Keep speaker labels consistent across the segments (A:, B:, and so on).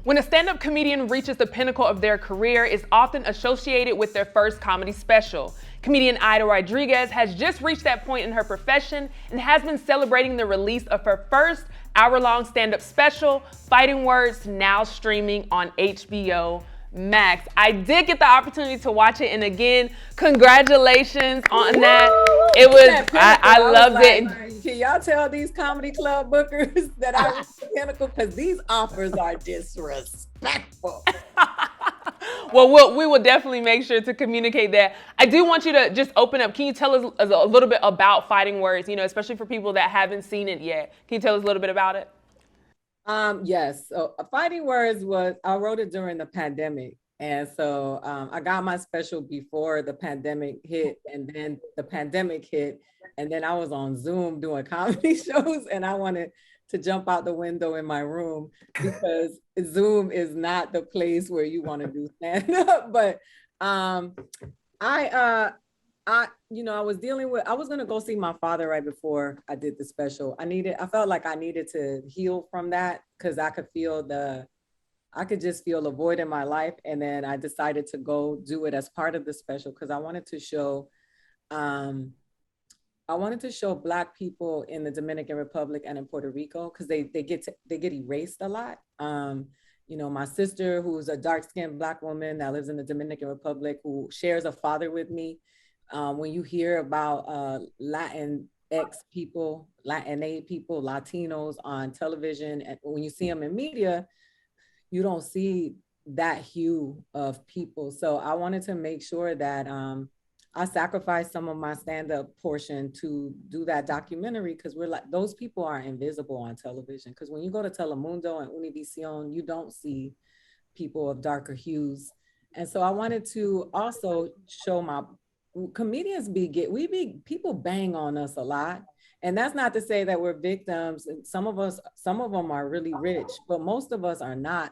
A: When a stand-up comedian reaches the pinnacle of their career, it's often associated with their first comedy special. Comedian Aida Rodriguez has just reached that point in her profession and has been celebrating the release of her first hour-long stand-up special, Fighting Words, now streaming on HBO Max. I did get the opportunity to watch it, and again, congratulations on that. It was, I loved it.
B: Can y'all tell these comedy club bookers that I was pinnacle? Because these offers are disrespectful.
A: Well, we will definitely make sure to communicate that. I do want you to just open up. Can you tell us a little bit about Fighting Words, especially for people that haven't seen it yet? Can you tell us a little bit about it?
B: Yes. So Fighting Words I wrote it during the pandemic. And so I got my special before the pandemic hit, and then the pandemic hit. And then I was on Zoom doing comedy shows, and I wanted to jump out the window in my room because Zoom is not the place where you want to do stand up. But I was I was going to go see my father right before I did the special. I felt like I needed to heal from that because I could just feel the void in my life. And then I decided to go do it as part of the special because I wanted to show Black people in the Dominican Republic and in Puerto Rico because they get erased a lot. My sister, who's a dark-skinned Black woman that lives in the Dominican Republic, who shares a father with me. When you hear about Latinx people, Latina people, Latinos on television, and when you see them in media, you don't see that hue of people. So I wanted to make sure that I sacrificed some of my stand-up portion to do that documentary because those people are invisible on television. Because when you go to Telemundo and Univision, you don't see people of darker hues. And so I wanted to also show comedians people bang on us a lot. And that's not to say that we're victims. Some of them are really rich, but most of us are not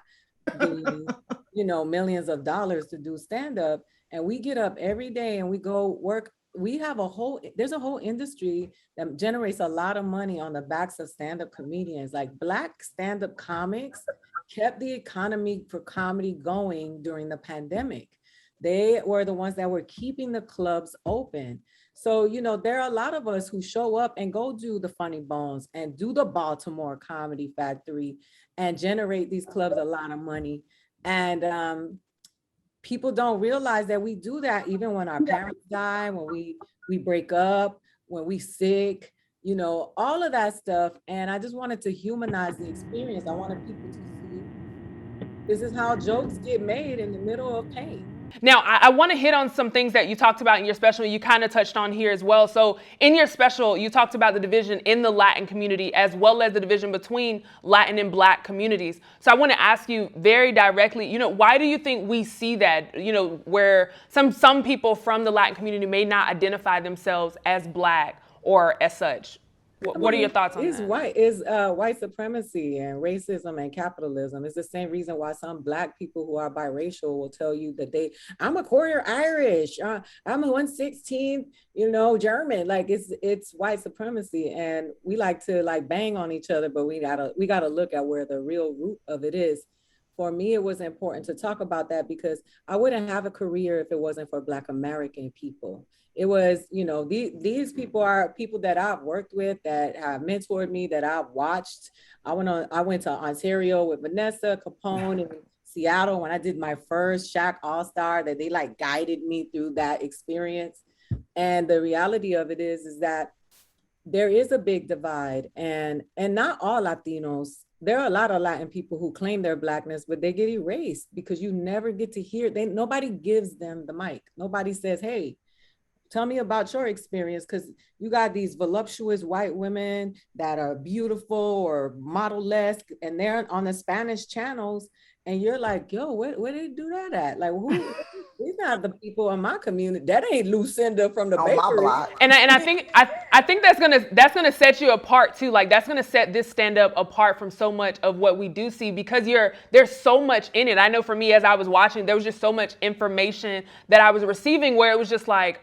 B: getting, millions of dollars to do stand-up. And we get up every day and we go work. There's a whole industry that generates a lot of money on the backs of stand-up comedians. Like Black stand-up comics kept the economy for comedy going during the pandemic. They were the ones that were keeping the clubs open. So, there are a lot of us who show up and go do the Funny Bones and do the Baltimore Comedy Factory and generate these clubs a lot of money. And people don't realize that we do that even when our parents die, when we break up, when we sick, all of that stuff. And I just wanted to humanize the experience. I wanted people to see this is how jokes get made in the middle of pain.
A: Now, I want to hit on some things that you talked about in your special. You kind of touched on here as well. So in your special, you talked about the division in the Latin community as well as the division between Latin and Black communities. So I want to ask you very directly, why do you think we see that, where some people from the Latin community may not identify themselves as Black or as such? What are your thoughts on that?
B: It's white supremacy and racism and capitalism. It's the same reason why some Black people who are biracial will tell you that I'm a quarter Irish, I'm a 1/16, German. Like it's white supremacy, and we like to bang on each other, but we gotta look at where the real root of it is. For me, it was important to talk about that because I wouldn't have a career if it wasn't for Black American people. It was, these people are people that I've worked with, that have mentored me, that I've watched. I went to Ontario with Vanessa Capone in Seattle when I did my first Shaq All-Star, that they guided me through that experience. And the reality of it is that there is a big divide, and not all Latinos. There are a lot of Latin people who claim their Blackness, but they get erased because you never get to hear. Nobody gives them the mic. Nobody says, hey, tell me about your experience, because you got these voluptuous white women that are beautiful or model-esque, and they're on the Spanish channels, and you're like, yo, where they do that at? Like, these not the people in my community. That ain't Lucinda from the bakery.
A: And I think that's gonna set you apart too. Like that's gonna set this stand-up apart from so much of what we do see, because there's so much in it. I know for me, as I was watching, there was just so much information that I was receiving where it was just like,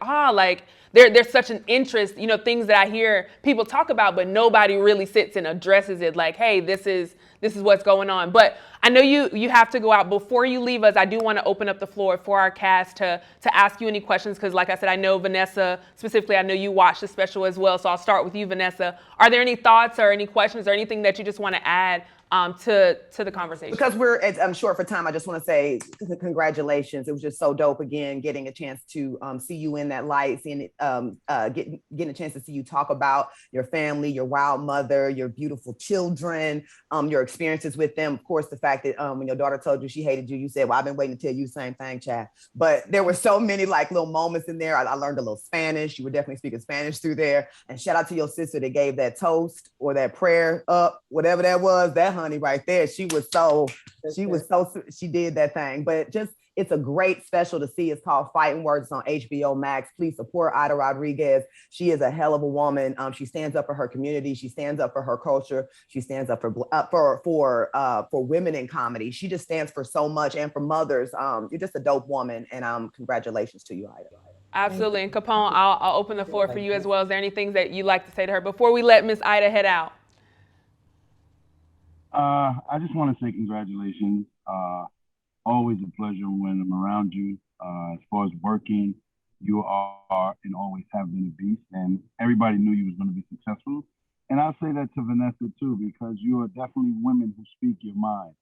A: there's such an interest, things that I hear people talk about, but nobody really sits and addresses it like, hey, this is this is what's going on. But I know you have to go out. Before you leave us, I do want to open up the floor for our cast to ask you any questions, because like I said, I know Vanessa, specifically, I know you watched the special as well. So I'll start with you, Vanessa. Are there any thoughts or any questions or anything that you just want to add to the conversation?
C: Because I'm short for time, I just want to say congratulations. It was just so dope again, getting a chance to see you in that light, seeing it, getting a chance to see you talk about your family, your wild mother, your beautiful children, your experiences with them. Of course, the fact that when your daughter told you she hated you, you said, well, I've been waiting to tell you the same thing, Chad. But there were so many like little moments in there. I learned a little Spanish. You were definitely speaking Spanish through there. And shout out to your sister that gave that toast or that prayer up, whatever that was, that honey right there. She did that thing. But just, it's a great special to see. It's called Fighting Words. It's on HBO Max. Please support Aida Rodriguez. She is a hell of a woman. She stands up for her community. She stands up for her culture. She stands up for women in comedy. She just stands for so much, and for mothers. You're just a dope woman, and congratulations to you, Aida.
A: Absolutely. And Capone, I'll open the floor for you as well. Is there anything that you'd like to say to her before we let Miss Aida head out?
D: I just want to say congratulations. Always a pleasure when I'm around you. As far as working, you are and always have been a beast, and everybody knew you was going to be successful. And I'll say that to Vanessa too, because you are definitely women who speak your mind.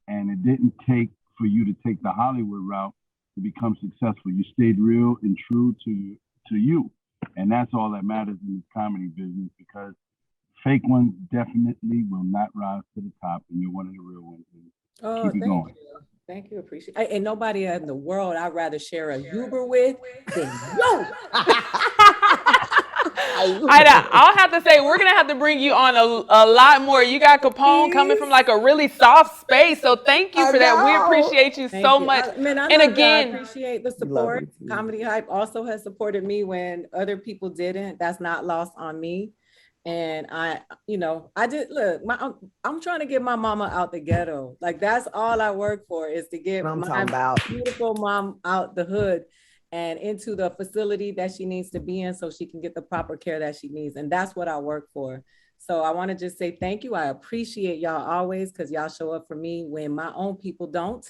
D: And it didn't take for you to take the Hollywood route to become successful. You stayed real and true to you. And that's all that matters in this comedy business, because fake ones definitely will not rise to the top, and you're one of the real ones.
B: Oh,
D: keep it going.
B: Thank you. Appreciate it. Ain't nobody in the world I'd rather share a Uber with than you.
A: Aida, I'll have to say, we're going to have to bring you on a lot more. You got Capone coming from like a really soft space. So thank you for that. We appreciate you so much.
B: And again, I appreciate the support. Comedy Hype also has supported me when other people didn't. That's not lost on me. And I'm trying to get my mama out the ghetto. Like, that's all I work for, is to get my beautiful mom out the hood and into the facility that she needs to be in, so she can get the proper care that she needs. And that's what I work for. So I want to just say thank you. I appreciate y'all always, because y'all show up for me when my own people don't.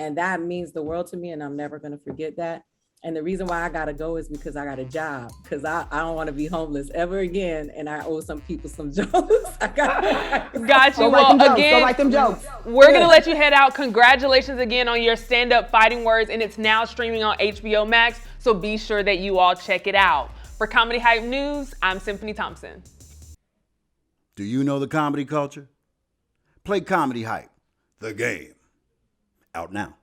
B: And that means the world to me, and I'm never going to forget that. And the reason why I gotta go is because I got a job, because I don't want to be homeless ever again, and I owe some people some jokes.
A: Got you. Well, again, we're gonna let you head out. Congratulations again on your stand-up Fighting Words, and it's now streaming on HBO Max. So be sure that you all check it out. For Comedy Hype News, I'm Symphony Thompson.
E: Do you know the comedy culture? Play Comedy Hype, the game. Out now.